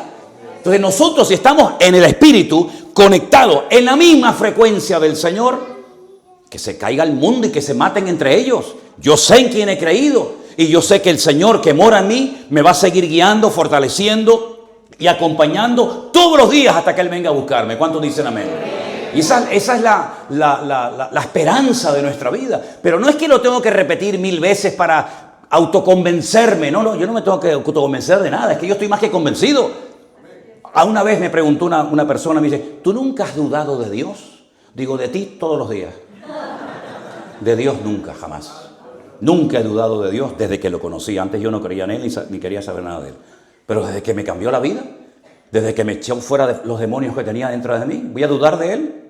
Entonces nosotros, si estamos en el Espíritu, conectados en la misma frecuencia del Señor, que se caiga el mundo y que se maten entre ellos. Yo sé en quién he creído y yo sé que el Señor que mora en mí me va a seguir guiando, fortaleciendo y acompañando todos los días hasta que Él venga a buscarme. ¿Cuántos dicen amén? Y esa es la esperanza de nuestra vida. Pero no es que lo tengo que repetir 1000 veces para autoconvencerme. No, yo no me tengo que autoconvencer de nada. Es que yo estoy más que convencido. A una vez me preguntó una persona, me dice, ¿tú nunca has dudado de Dios? Digo, de ti todos los días. De Dios nunca, jamás. Nunca he dudado de Dios desde que lo conocí. Antes yo no creía en Él ni quería saber nada de Él. Pero desde que me cambió la vida, desde que me echó fuera de los demonios que tenía dentro de mí, ¿voy a dudar de Él?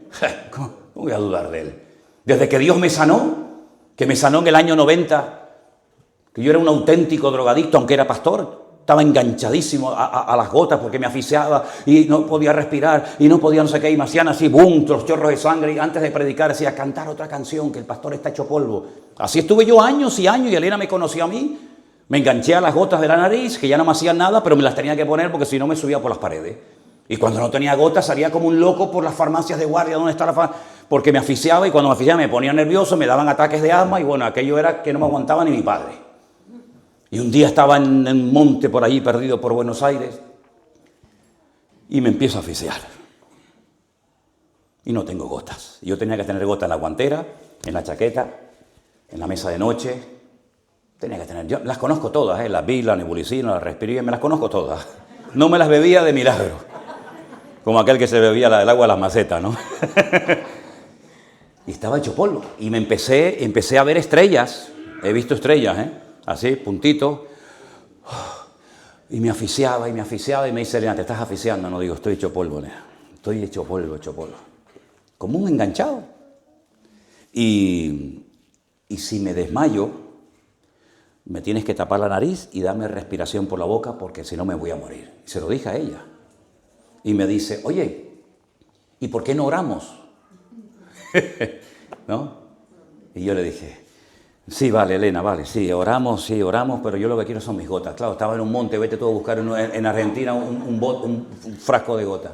¿Cómo voy a dudar de Él? Desde que Dios me sanó, que me sanó en el año 90, que yo era un auténtico drogadicto, aunque era pastor. Estaba enganchadísimo a las gotas porque me asfixiaba y no podía respirar y no podía no sé qué, y me hacían así, boom, los chorros de sangre, y antes de predicar decía, cantar otra canción, que el pastor está hecho polvo. Así estuve yo años y años, y Elena me conoció a mí, me enganché a las gotas de la nariz, que ya no me hacían nada, pero me las tenía que poner porque si no me subía por las paredes. Y cuando no tenía gotas salía como un loco por las farmacias de guardia, donde está la farmacia, porque me asfixiaba, y cuando me asfixiaba me ponía nervioso, me daban ataques de asma, y bueno, aquello era que no me aguantaba ni mi padre. Y un día estaba en el monte por allí, perdido por Buenos Aires, y me empiezo a asfixiar. Y no tengo gotas. Yo tenía que tener gotas en la guantera, en la chaqueta, en la mesa de noche. Tenía que tener. Yo las conozco todas, la Bic, la Nebulicina, la Respiril, me las conozco todas. No me las bebía de milagro. Como aquel que se bebía el agua de las macetas, ¿no? Y estaba hecho polvo. Y me empecé a ver estrellas. He visto estrellas, así, puntitos, y me asfixiaba, y me dice, Elena, ¿te estás asfixiando? No, digo, estoy hecho polvo, Elena. Estoy hecho polvo. Como un enganchado. Y si me desmayo, me tienes que tapar la nariz y darme respiración por la boca, porque si no me voy a morir. Y se lo dije a ella. Y me dice, oye, ¿y por qué no oramos? ¿No? Y yo le dije, sí, vale, Elena, vale, sí, oramos, pero yo lo que quiero son mis gotas. Claro, estaba en un monte, vete tú a buscar en Argentina un frasco de gotas.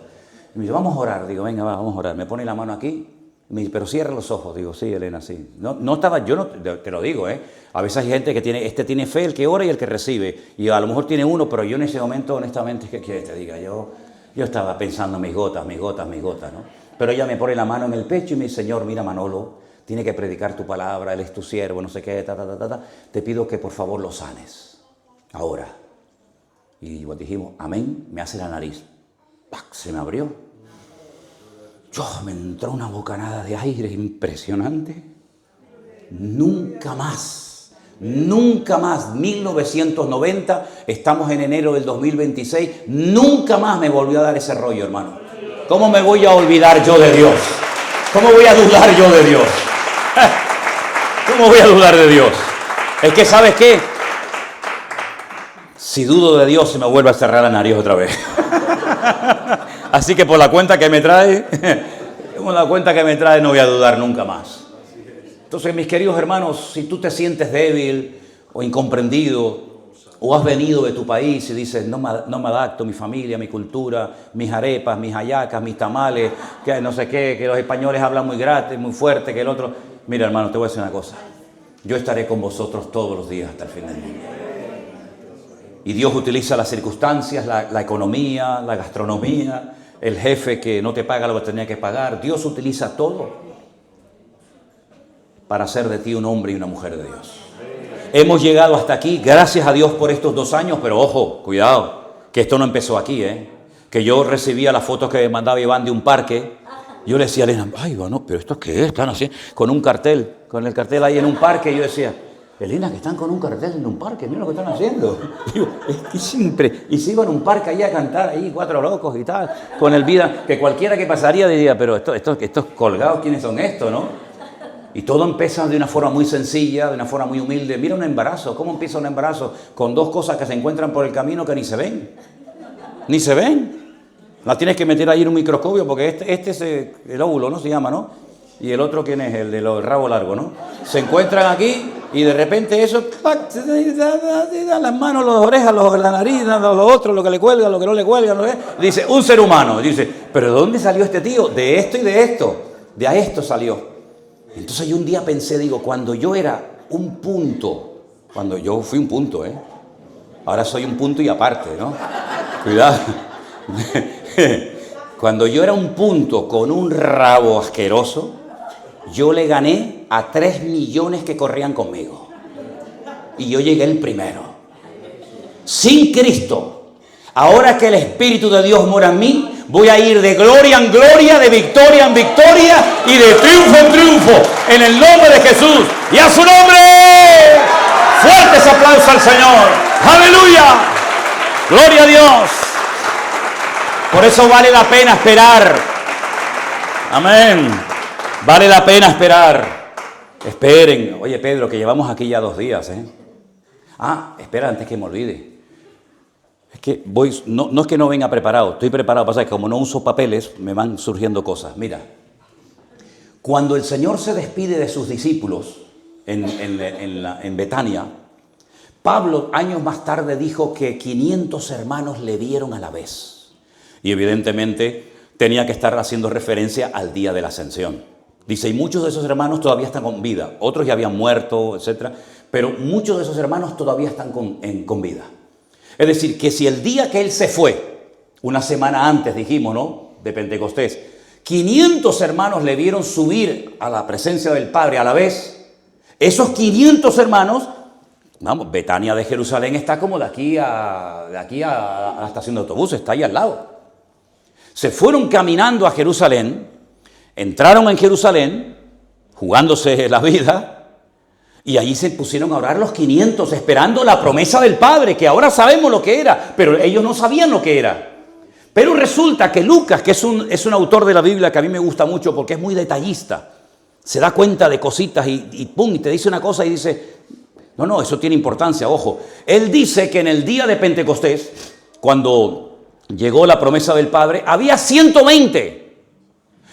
Y me dice, vamos a orar. Digo, venga, vamos a orar. Me pone la mano aquí, y me dice, pero cierra los ojos. Digo, sí, Elena, sí. No estaba, yo no, te lo digo, a veces hay gente que tiene fe, el que ora y el que recibe. Y a lo mejor tiene uno, pero yo en ese momento, honestamente, ¿qué quieres que te diga? Yo estaba pensando mis gotas, ¿no? Pero ella me pone la mano en el pecho y me dice, Señor, mira, Manolo, tiene que predicar tu palabra, él es tu siervo, no sé qué, te pido que por favor lo sanes, ahora. Y dijimos, amén, me hace la nariz, ¡pac!, se me abrió. Me entró una bocanada de aire impresionante. Nunca más, 1990, estamos en enero del 2026, nunca más me volvió a dar ese rollo, hermano. ¿Cómo me voy a olvidar yo de Dios? ¿Cómo voy a dudar yo de Dios? ¿Cómo voy a dudar de Dios? Es que, ¿sabes qué? Si dudo de Dios, se me vuelve a cerrar la nariz otra vez. Así que por la cuenta que me trae, no voy a dudar nunca más. Entonces, mis queridos hermanos, si tú te sientes débil o incomprendido, o has venido de tu país y dices, no me adapto, mi familia, mi cultura, mis arepas, mis hallacas, mis tamales, que no sé qué, que los españoles hablan muy gratis, muy fuerte, que el otro... Mira, hermano, te voy a decir una cosa. Yo estaré con vosotros todos los días hasta el fin del mundo. Y Dios utiliza las circunstancias, la economía, la gastronomía, el jefe que no te paga lo que tenía que pagar. Dios utiliza todo para hacer de ti un hombre y una mujer de Dios. Hemos llegado hasta aquí, gracias a Dios por estos 2 años, pero ojo, cuidado, que esto no empezó aquí, que yo recibía las fotos que me mandaba Iván de un parque. Yo le decía a Elena, ay, bueno, pero ¿esto qué es? Están así, con un cartel, con el cartel ahí en un parque. Yo decía, Elena, que están con un cartel en un parque, mira lo que están haciendo. Digo, es que siempre, y se iban a un parque ahí a cantar, ahí 4 locos y tal, con el vida, que cualquiera que pasaría diría, pero estos colgados, ¿quiénes son estos, no? Y todo empieza de una forma muy sencilla, de una forma muy humilde. Mira un embarazo, ¿cómo empieza un embarazo? Con 2 cosas que se encuentran por el camino que ni se ven. Ni se ven. Las tienes que meter ahí en un microscopio porque este es el óvulo, ¿no? Se llama, ¿no? Y el otro, ¿quién es? El del rabo largo, ¿no? Se encuentran aquí y de repente eso, ¡pac! Se dan las manos, las orejas, la nariz, lo otro, lo que le cuelga, lo que no le cuelga. Dice, un ser humano. Dice, ¿pero de dónde salió este tío? De esto y de esto. De a esto salió. Entonces yo un día pensé, digo, cuando yo era un punto, cuando yo fui un punto, ahora soy un punto y aparte, ¿no? Cuidado. Cuando yo era un punto con un rabo asqueroso, yo le gané a 3 millones que corrían conmigo. Y yo llegué el primero. Sin Cristo, ahora que el Espíritu de Dios mora en mí, voy a ir de gloria en gloria, de victoria en victoria y de triunfo en triunfo, en el nombre de Jesús. ¡Y a su nombre! Fuertes aplausos al Señor. ¡Aleluya! ¡Gloria a Dios! Por eso vale la pena esperar. Amén. Vale la pena esperar. Esperen. Oye, Pedro, que llevamos aquí ya 2 días, espera, antes que me olvide. Es que no es que no venga preparado, estoy preparado, pasa que como no uso papeles, me van surgiendo cosas. Mira, cuando el Señor se despide de sus discípulos en Betania, Pablo años más tarde dijo que 500 hermanos le vieron a la vez. Y evidentemente tenía que estar haciendo referencia al día de la ascensión. Dice, y muchos de esos hermanos todavía están con vida, otros ya habían muerto, etc. Pero muchos de esos hermanos todavía están con vida. Es decir, que si el día que él se fue, una semana antes dijimos, ¿no?, de Pentecostés, 500 hermanos le vieron subir a la presencia del Padre a la vez, esos 500 hermanos, vamos, Betania de Jerusalén está como de aquí a la estación de autobuses, está ahí al lado. Se fueron caminando a Jerusalén, entraron en Jerusalén, jugándose la vida, y allí se pusieron a orar los 500, esperando la promesa del Padre, que ahora sabemos lo que era, pero ellos no sabían lo que era. Pero resulta que Lucas, que es un autor de la Biblia que a mí me gusta mucho porque es muy detallista, se da cuenta de cositas y pum, y te dice una cosa y dice, no, eso tiene importancia, ojo. Él dice que en el día de Pentecostés, cuando llegó la promesa del Padre, había 120.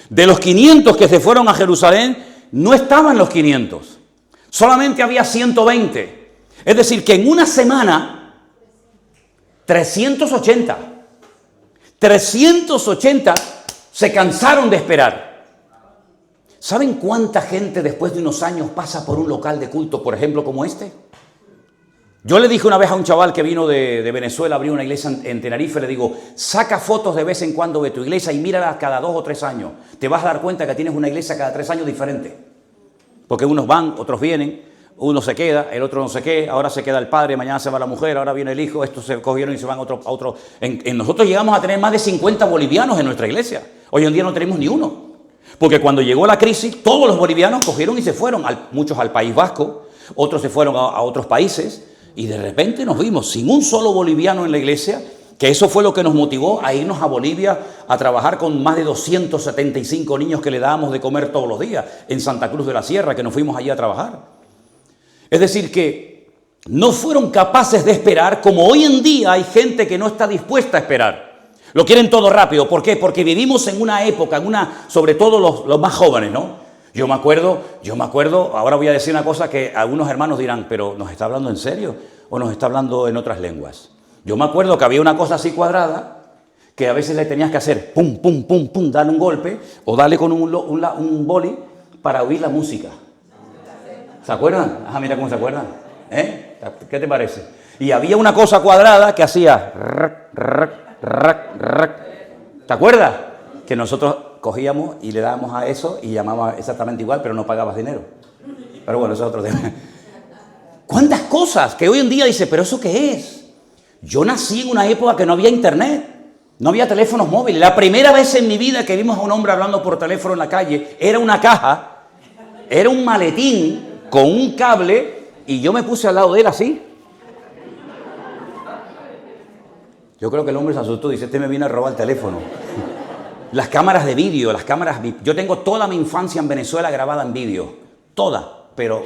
De los 500 que se fueron a Jerusalén, no estaban los 500. Solamente había 120. Es decir, que en una semana, 380 se cansaron de esperar. ¿Saben cuánta gente después de unos años pasa por un local de culto, por ejemplo, como este? Yo le dije una vez a un chaval que vino de Venezuela, abrió una iglesia en Tenerife, le digo, saca fotos de vez en cuando de tu iglesia y mírala cada 2 o 3 años. Te vas a dar cuenta que tienes una iglesia cada 3 años diferente. Porque unos van, otros vienen, uno se queda, el otro no sé qué, ahora se queda el padre, mañana se va la mujer, ahora viene el hijo, estos se cogieron y se van a otro. Nosotros llegamos a tener más de 50 bolivianos en nuestra iglesia. Hoy en día no tenemos ni uno. Porque cuando llegó la crisis, todos los bolivianos cogieron y se fueron, muchos al País Vasco, otros se fueron a otros países. Y de repente nos vimos sin un solo boliviano en la iglesia Que eso fue lo que nos motivó a irnos a Bolivia a trabajar con más de 275 niños que le dábamos de comer todos los días en Santa Cruz de la Sierra, que nos fuimos allí a trabajar. Es decir, que no fueron capaces de esperar, como hoy en día hay gente que no está dispuesta a esperar. Lo quieren todo rápido. ¿Por qué? Porque vivimos en una época, sobre todo los más jóvenes, ¿no? Yo me acuerdo, ahora voy a decir una cosa que algunos hermanos dirán, pero ¿nos está hablando en serio o nos está hablando en otras lenguas? Yo me acuerdo que había una cosa así cuadrada que a veces le tenías que hacer pum, pum, pum, pum, darle un golpe o darle con un boli para oír la música. ¿Se acuerdan? Ah, mira cómo se acuerdan. ¿Qué te parece? Y había una cosa cuadrada que hacía rac, rac, rac, rac. ¿Te acuerdas? Que nosotros cogíamos y le dábamos a eso y llamaba exactamente igual, pero no pagabas dinero. Pero bueno, eso es otro tema. ¿Cuántas cosas que hoy en día dice, pero eso qué es? Yo nací en una época que no había internet, no había teléfonos móviles. La primera vez en mi vida que vimos a un hombre hablando por teléfono en la calle, era una caja, era un maletín con un cable y yo me puse al lado de él así. Yo creo que el hombre se asustó y dice, este me viene a robar el teléfono. Las cámaras de vídeo, yo tengo toda mi infancia en Venezuela grabada en vídeo, toda, pero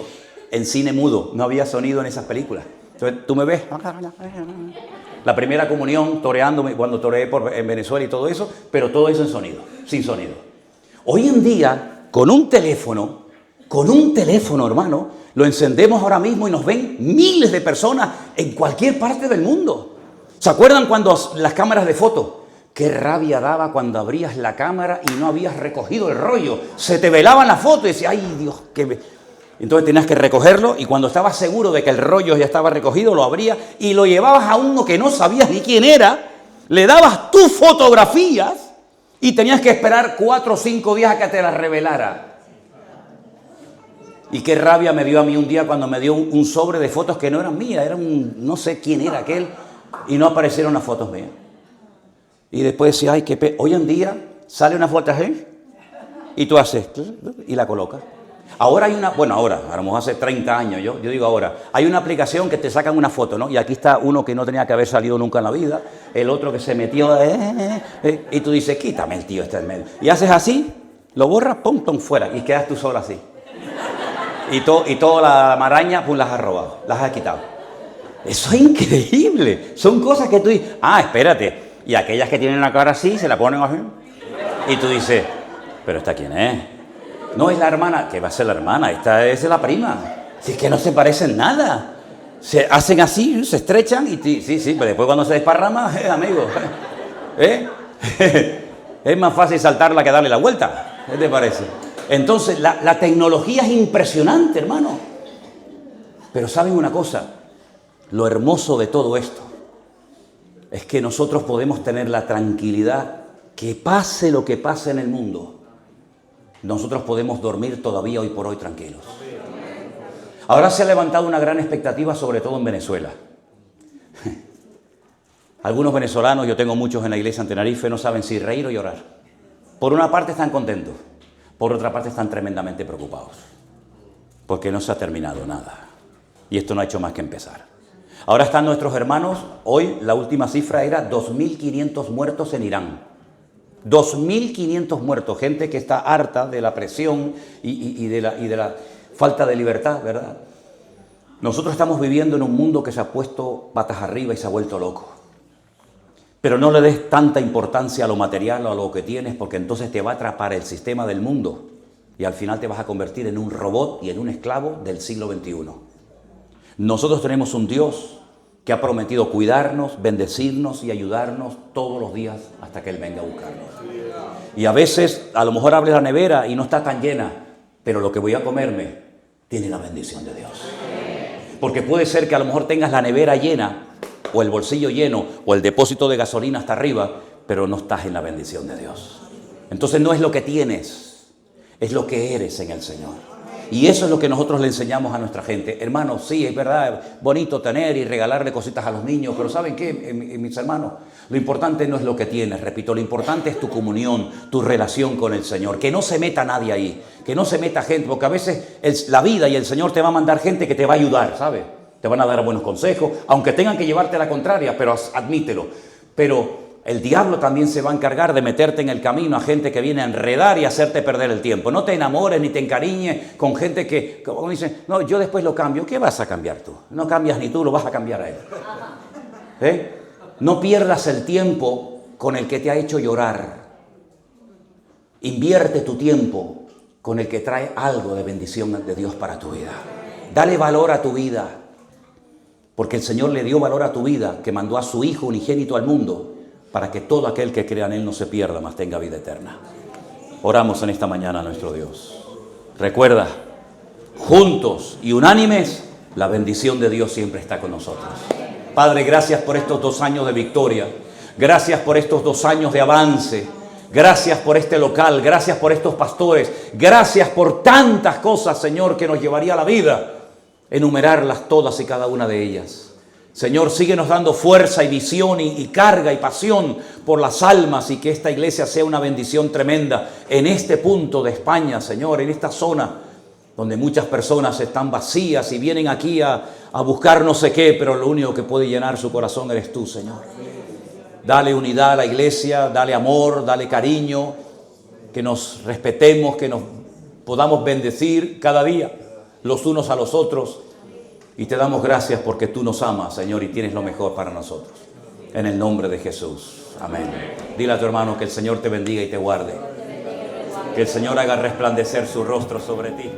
en cine mudo, no había sonido en esas películas. Entonces, tú me ves, la primera comunión, toreándome, cuando toreé en Venezuela y todo eso, pero todo eso en sonido, sin sonido. Hoy en día, con un teléfono, hermano, lo encendemos ahora mismo y nos ven miles de personas en cualquier parte del mundo. ¿Se acuerdan cuando las cámaras de foto? Qué rabia daba cuando abrías la cámara y no habías recogido el rollo. Se te velaban las fotos y decías, ay Dios, Entonces tenías que recogerlo y cuando estabas seguro de que el rollo ya estaba recogido, lo abrías y lo llevabas a uno que no sabías ni quién era, le dabas tus fotografías y tenías que esperar 4 o 5 días a que te las revelara. Y qué rabia me dio a mí un día cuando me dio un sobre de fotos que no eran mías, era no sé quién era aquel, y no aparecieron las fotos mías. Y después decía, ay, hoy en día sale una foto así y tú haces y la colocas. Ahora hay a lo mejor hace 30 años, yo digo ahora, hay una aplicación que te sacan una foto, ¿no? Y aquí está uno que no tenía que haber salido nunca en la vida, el otro que se metió, y tú dices, quítame el tío este en medio. Y haces así, lo borras, pum, pum, fuera, y quedas tú solo así. Y toda la maraña, pues las has robado, las has quitado. Eso es increíble, son cosas que tú dices, espérate, y aquellas que tienen la cara así, se la ponen así, y tú dices, pero ¿esta quién es? No es la hermana, que va a ser la hermana, esta es la prima. Si es que no se parecen nada. Se hacen así, se estrechan y sí, pero después cuando se desparrama, amigo, es más fácil saltarla que darle la vuelta. ¿Qué te parece? Entonces, la tecnología es impresionante, hermano. Pero ¿saben una cosa? Lo hermoso de todo esto es que nosotros podemos tener la tranquilidad que pase lo que pase en el mundo. Nosotros podemos dormir todavía hoy por hoy tranquilos. Ahora se ha levantado una gran expectativa, sobre todo en Venezuela. Algunos venezolanos, yo tengo muchos en la iglesia en Tenerife, no saben si reír o llorar. Por una parte están contentos, por otra parte están tremendamente preocupados, porque no se ha terminado nada. Y esto no ha hecho más que empezar. Ahora están nuestros hermanos, hoy la última cifra era 2.500 muertos en Irán. 2.500 muertos, gente que está harta de la presión y de la falta de libertad, ¿verdad? Nosotros estamos viviendo en un mundo que se ha puesto patas arriba y se ha vuelto loco. Pero no le des tanta importancia a lo material o a lo que tienes, porque entonces te va a atrapar el sistema del mundo y al final te vas a convertir en un robot y en un esclavo del siglo XXI. Nosotros tenemos un Dios que ha prometido cuidarnos, bendecirnos y ayudarnos todos los días hasta que Él venga a buscarnos. Y a veces, a lo mejor abres la nevera y no está tan llena, pero lo que voy a comerme tiene la bendición de Dios. Porque puede ser que a lo mejor tengas la nevera llena, o el bolsillo lleno, o el depósito de gasolina hasta arriba, pero no estás en la bendición de Dios. Entonces no es lo que tienes, es lo que eres en el Señor. Y eso es lo que nosotros le enseñamos a nuestra gente. Hermanos, sí, es verdad, bonito tener y regalarle cositas a los niños, pero ¿saben qué, mis hermanos? Lo importante no es lo que tienes, repito, lo importante es tu comunión, tu relación con el Señor. Que no se meta nadie ahí, que no se meta gente, porque a veces la vida y el Señor te va a mandar gente que te va a ayudar, ¿sabes? Te van a dar buenos consejos, aunque tengan que llevarte a la contraria, pero admítelo. pero el diablo también se va a encargar de meterte en el camino a gente que viene a enredar y hacerte perder el tiempo. No te enamores ni te encariñes con gente que, como dicen, no, yo después lo cambio. ¿Qué vas a cambiar tú? No cambias ni tú, lo vas a cambiar a él. No pierdas el tiempo con el que te ha hecho llorar. Invierte tu tiempo con el que trae algo de bendición de Dios para tu vida. Dale valor a tu vida, porque el Señor le dio valor a tu vida, que mandó a su Hijo unigénito al mundo, para que todo aquel que crea en Él no se pierda, mas tenga vida eterna. Oramos en esta mañana a nuestro Dios. Recuerda, juntos y unánimes, la bendición de Dios siempre está con nosotros. Padre, gracias por estos 2 años de victoria. Gracias por estos 2 años de avance. Gracias por este local. Gracias por estos pastores. Gracias por tantas cosas, Señor, que nos llevaría a la vida enumerarlas todas y cada una de ellas. Señor, síguenos dando fuerza y visión y carga y pasión por las almas, y que esta iglesia sea una bendición tremenda en este punto de España, Señor, en esta zona donde muchas personas están vacías y vienen aquí a buscar no sé qué, pero lo único que puede llenar su corazón eres tú, Señor. Dale unidad a la iglesia, dale amor, dale cariño, que nos respetemos, que nos podamos bendecir cada día los unos a los otros. Y te damos gracias porque tú nos amas, Señor, y tienes lo mejor para nosotros. En el nombre de Jesús. Amén. Dile a tu hermano que el Señor te bendiga y te guarde. Que el Señor haga resplandecer su rostro sobre ti.